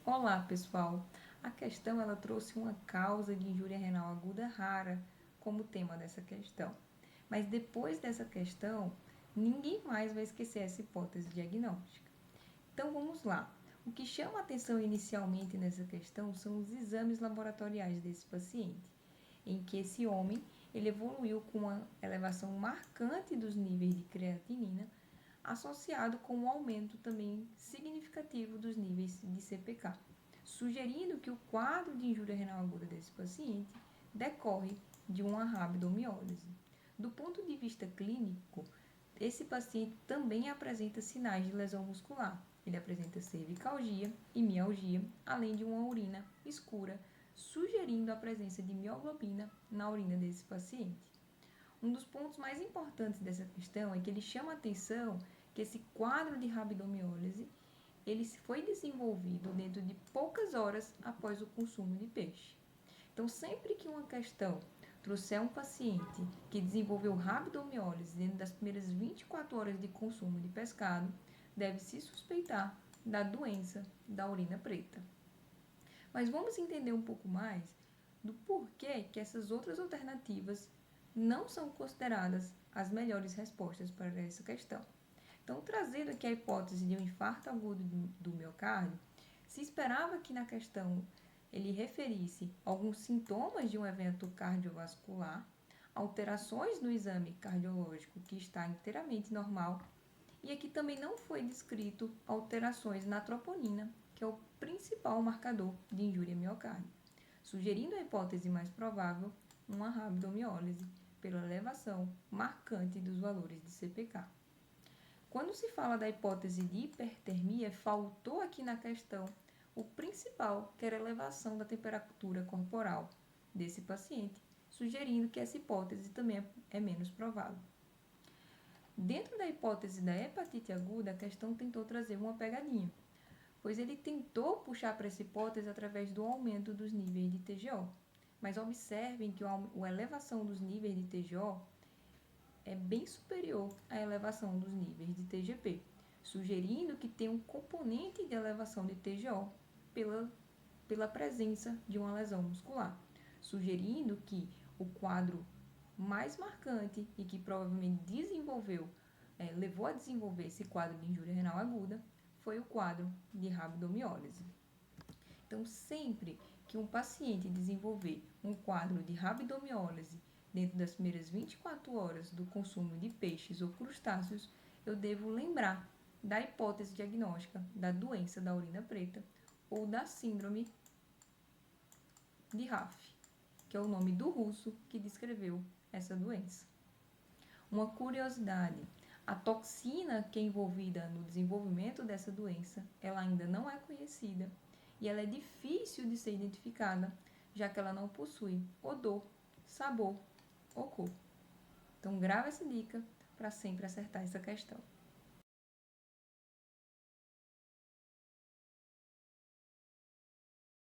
Olá, pessoal! A questão ela trouxe uma causa de injúria renal aguda rara como tema dessa questão. Mas depois dessa questão, ninguém mais vai esquecer essa hipótese diagnóstica. Então vamos lá. O que chama a atenção inicialmente nessa questão são os exames laboratoriais desse paciente, em que esse homem ele evoluiu com uma elevação marcante dos níveis de creatinina, associado com um aumento também significativo dos níveis de CPK, sugerindo que o quadro de injúria renal aguda desse paciente decorre de uma rabdomiólise. Do ponto de vista clínico, esse paciente também apresenta sinais de lesão muscular. Ele apresenta cervicalgia e mialgia, além de uma urina escura, sugerindo a presença de mioglobina na urina desse paciente. Um dos pontos mais importantes dessa questão é que ele chama a atenção que esse quadro de rabdomiólise ele foi desenvolvido dentro de poucas horas após o consumo de peixe. Então, sempre que uma questão trouxer um paciente que desenvolveu rabdomiólise dentro das primeiras 24 horas de consumo de pescado, deve-se suspeitar da doença da urina preta. Mas vamos entender um pouco mais do porquê que essas outras alternativas não são consideradas as melhores respostas para essa questão. Então, trazendo aqui a hipótese de um infarto agudo do miocárdio, se esperava que na questão ele referisse alguns sintomas de um evento cardiovascular, alterações no exame cardiológico que está inteiramente normal, e aqui também não foi descrito alterações na troponina, que é o principal marcador de injúria miocárdica, sugerindo a hipótese mais provável, uma rabdomiólise, pela elevação marcante dos valores de CPK. Quando se fala da hipótese de hipertermia, faltou aqui na questão o principal, que era a elevação da temperatura corporal desse paciente, sugerindo que essa hipótese também é menos provável. Dentro da hipótese da hepatite aguda, a questão tentou trazer uma pegadinha, pois ele tentou puxar para essa hipótese através do aumento dos níveis de TGO. Mas observem que a elevação dos níveis de TGO é bem superior à elevação dos níveis de TGP, sugerindo que tem um componente de elevação de TGO pela presença de uma lesão muscular, sugerindo que o quadro mais marcante e que provavelmente levou a desenvolver esse quadro de injúria renal aguda foi o quadro de rabdomiólise. Então, sempre que um paciente desenvolver um quadro de rabdomiólise dentro das primeiras 24 horas do consumo de peixes ou crustáceos, eu devo lembrar da hipótese diagnóstica da doença da urina preta ou da síndrome de RAF, que é o nome do russo que descreveu essa doença. Uma curiosidade, a toxina que é envolvida no desenvolvimento dessa doença, ela ainda não é conhecida e ela é difícil de ser identificada, já que ela não possui odor, sabor ou cor. Então, grava essa dica para sempre acertar essa questão.